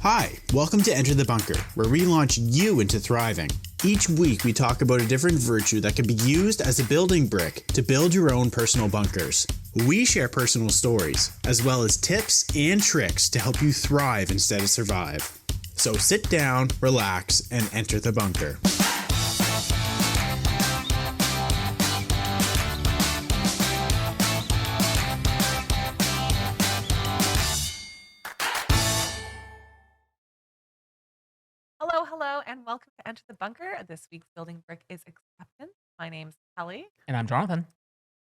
Hi, welcome to Enter the Bunker, where we launch you into thriving. Each week, we talk about a different virtue that can be used as a building brick to build your own personal bunkers. We share personal stories, as well as tips and tricks to help you thrive instead of survive. So sit down, relax, and enter the bunker. Hello, and welcome to Enter the Bunker. This week's building brick is acceptance. My name's Kelly, And I'm Jonathan.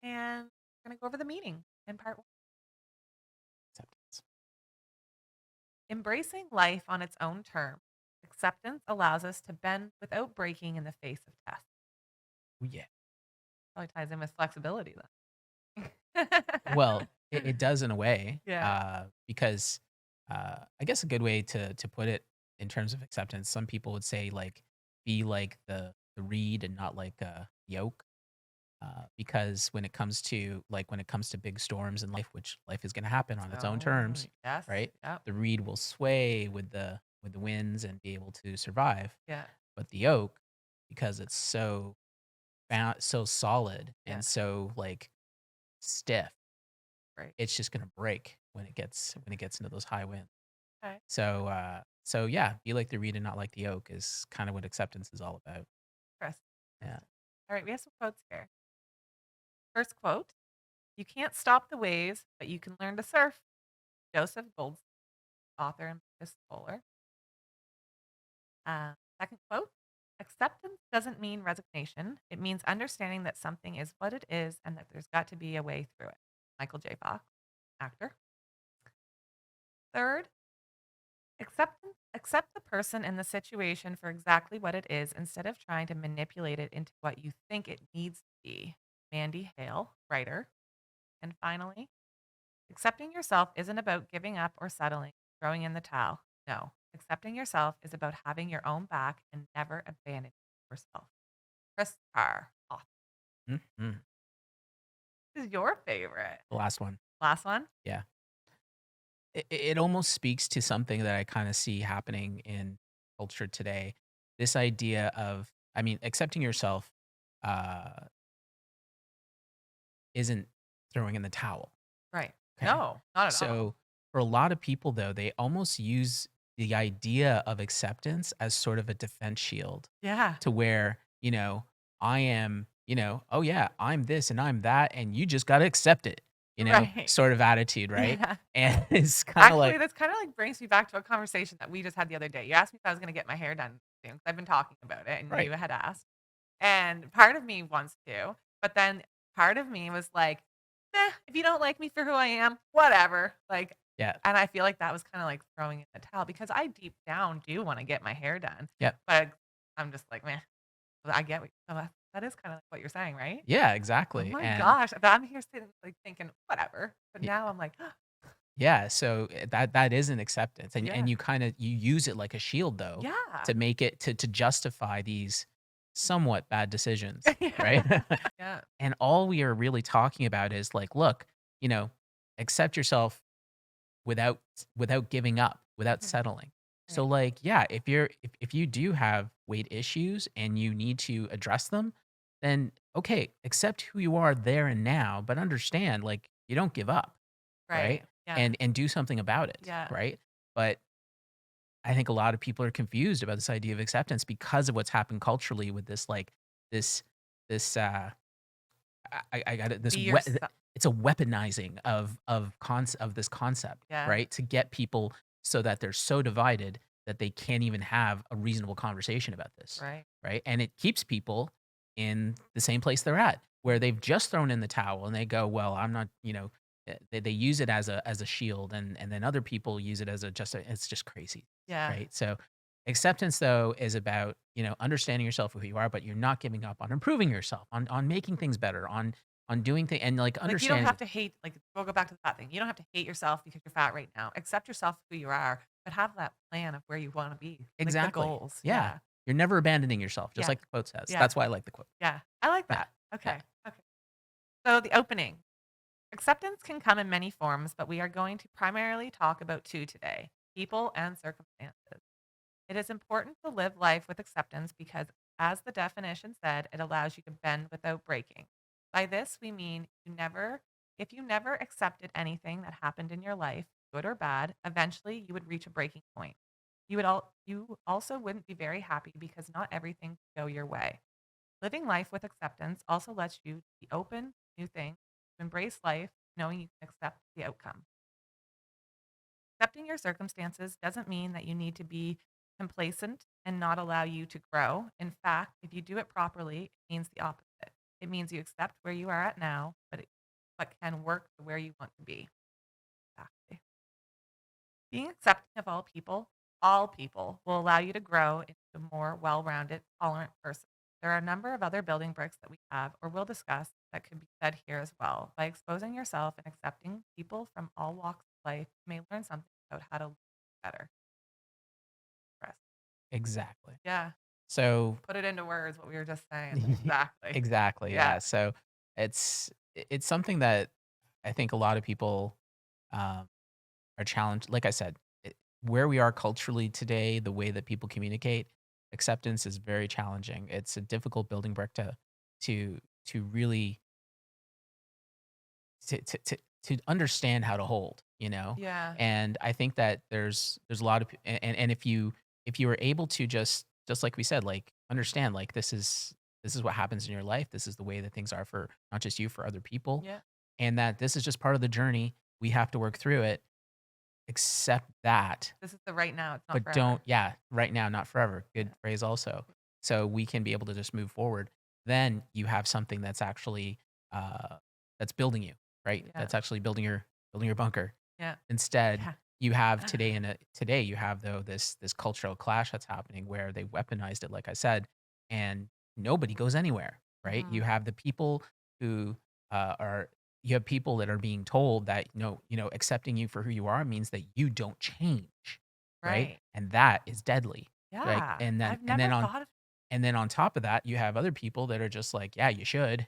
and we're going to go over the meaning in part one. Acceptance. Embracing life on its own terms. Acceptance allows us to bend without breaking in the face of tests. Oh, yeah. Probably ties in with flexibility, though. Well, it does in a way, Yeah. because I guess a good way to put it in terms of acceptance, some people would say like be like the reed and not like the oak, because when it comes to big storms in life, which life is going to happen on its own So, terms, yes. right? Yep. The reed will sway with the winds and be able to survive, Yeah. but the oak, because it's so solid Yeah. and so like stiff, Right. it's just gonna break when it gets into those high winds. Okay. So yeah, be like the reed and not like the oak is kind of what acceptance is all about. Interesting. Yeah. All right. We have some quotes here. First quote: "You can't stop the waves, but you can learn to surf." Joseph Goldstein, author and Buddhist scholar. Second quote: "Acceptance doesn't mean resignation. It means understanding that something is what it is and that there's got to be a way through it." Michael J. Fox, actor. Third, accept the person and the situation for exactly what it is instead of trying to manipulate it into what you think it needs to be. Mandy Hale, writer. And finally, accepting yourself isn't about giving up or settling, throwing in the towel. No, accepting yourself is about having your own back and never abandoning yourself. Chris Carr, author. Mhm. This is your favorite. The last one. Last one? Yeah. It almost speaks to something that I kind of see happening in culture today. This idea of, I mean, accepting yourself uh, isn't throwing in the towel. Right. Okay. No, not at all. So for a lot of people though, they almost use the idea of acceptance as sort of a defense shield Yeah. to where, I am, oh yeah, I'm this and I'm that and you just got to accept it, Right. sort of attitude, right? Yeah. And it's kind of Actually, like, that's kind of like brings me back to a conversation that we just had the other day. You asked me if I was going to get my hair done soon 'cause I've been talking about it and right. you had asked. And part of me wants to, but then part of me was like, if you don't like me for who I am, whatever. Like, Yeah. and I feel like that was kind of like throwing in the towel because I deep down do want to get my hair done, Yep. but I'm just like, man, I get what so that is kind of like what you're saying, right? Yeah, Oh exactly. my And gosh. But I'm here sitting like thinking, whatever. But y- now I'm like, yeah, so that is an acceptance. And yeah, you use it like a shield though yeah, to make it to justify these somewhat bad decisions, right? yeah, yeah. And all we are really talking about is like, look, you know, accept yourself without giving up, without Mhm. settling. So Right. like, yeah, if you do have weight issues and you need to address them, then okay, accept who you are there and now, but understand like you don't give up, right? Right. Yeah. And do something about it, Yeah. right? But I think a lot of people are confused about this idea of acceptance because of what's happened culturally with this like this this I got it. Be yourself. It's a weaponizing of this concept, Yeah. right? To get people so that they're so divided that they can't even have a reasonable conversation about this, Right. right? And it keeps people in the same place they're at, where they've just thrown in the towel and they go, "Well, I'm not," they use it as a shield, and then other people use it as it's just crazy, Yeah. right? So acceptance though is about, understanding yourself for who you are, but you're not giving up on improving yourself, on making things better, on doing things and like Like, you don't have understanding. to hate like, we'll go back to the fat thing. You don't have to hate yourself because you're fat right now. Accept yourself for who you are, but have that plan of where you wanna be, like, the Exactly. goals. Yeah. Yeah. You're never abandoning yourself, just Yeah. like the quote says. Yeah. That's why I like the quote. Yeah. I like Yeah. that. Yeah. Okay. Okay. So, the opening. Acceptance can come in many forms, but we are going to primarily talk about 2 today. people and circumstances. It is important to live life with acceptance because, as the definition said, it allows you to bend without breaking. By this, we mean if you never accepted anything that happened in your life, good or bad, eventually you would reach a breaking point. You also wouldn't be very happy because not everything could go your way. Living life with acceptance also lets you be open to new things, to embrace life, knowing you can accept the outcome. Accepting your circumstances doesn't mean that you need to be complacent and not allow you to grow. In fact, if you do it properly, it means the opposite. It means you accept where you are at now, but can work to where you want to be. Exactly. Being accepting of all people will allow you to grow into a more well-rounded, tolerant person. There are a number of other building bricks that we have or will discuss that could be said here as well. By exposing yourself and accepting people from all walks of life, you may learn something about how to live better. Rest. Exactly. Yeah. So Put it into words what we were just saying. Exactly. exactly, Yeah. yeah. So it's something that I think a lot of people um, are challenged. Like I said, where we are culturally today, the way that people communicate, acceptance is very challenging. It's a difficult building brick to really to understand how to hold, you know. Yeah. And I think that there's a lot of and if you were able to just like we said, like understand like this is what happens in your life, this is the way that things are for not just you, for other people, Yeah. and that this is just part of the journey, we have to work through it, accept that, This is the right now. It's not but forever. don't, yeah, right now, not forever, good phrase also, so we can be able to just move forward. Then you have something that's actually that's building you, right? Yeah. That's actually building your bunker. Yeah. Instead, Yeah. you have today you have though this cultural clash that's happening where they weaponized it, like I said, and nobody goes anywhere, right? You Mhm. have the people who are you have people that are being told that accepting you for who you are means that you don't change, right? Right. And that is deadly, right? Yeah. And then I've never thought of and then on top of that, you have other people that are just like, yeah, you should.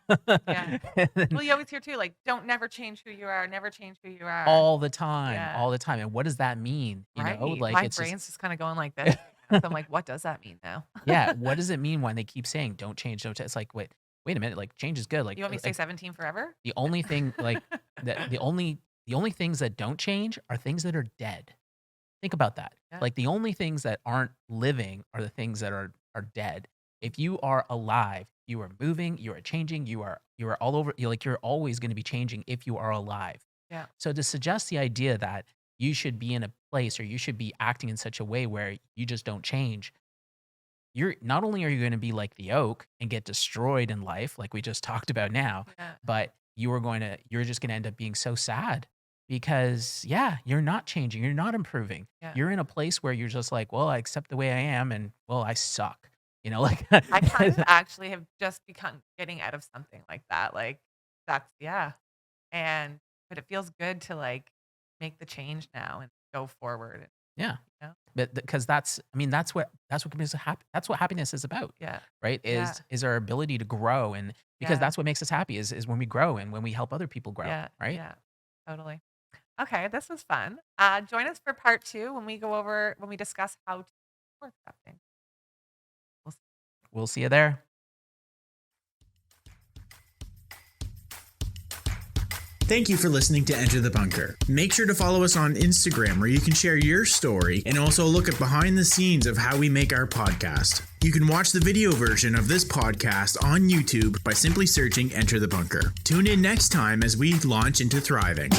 Yeah. And then Well, you always hear too, like, don't never change who you are, never change who you are. all the time, Yeah. all the time. And what does that mean? Right. Like My it's just brain's just kind of going like this. So I'm like, what does that mean now? yeah. What does it mean when they keep saying don't change, don't change? It's like, wait a minute, like change is good. You want me to say 17 forever? the only thing like the only things that don't change are things that are dead. Think about that. Yeah. Like the only things that aren't living are the things that are dead. If you are alive, you are moving, you are changing, you are all over. You're always going to be changing if you are alive. Yeah. So to suggest the idea that you should be in a place or you should be acting in such a way where you just don't change, you're not only are you going to be like the oak and get destroyed in life, like we just talked about now, Yeah. but you're just going to end up being so sad because yeah, you're not changing, you're not improving. Yeah. You're in a place where you're just like, well, I accept the way I am, and well, I suck. Like I kind of actually have just become getting out of something like that. Like, that's, yeah. But it feels good to like make the change now and go forward. yeah, You know? but because that's what makes us happy. That's what happiness is about, Yeah. right? Yeah. Is our ability to grow, and because Yeah. that's what makes us happy is when we grow and when we help other people grow, Yeah. right? Yeah. Totally. Okay. This was fun. Join us for part 2 when we discuss how to more accepting. We'll see. We'll see you there. Thank you for listening to Enter the Bunker. Make sure to follow us on Instagram where you can share your story and also look at behind the scenes of how we make our podcast. You can watch the video version of this podcast on YouTube by simply searching Enter the Bunker. Tune in next time as we launch into thriving.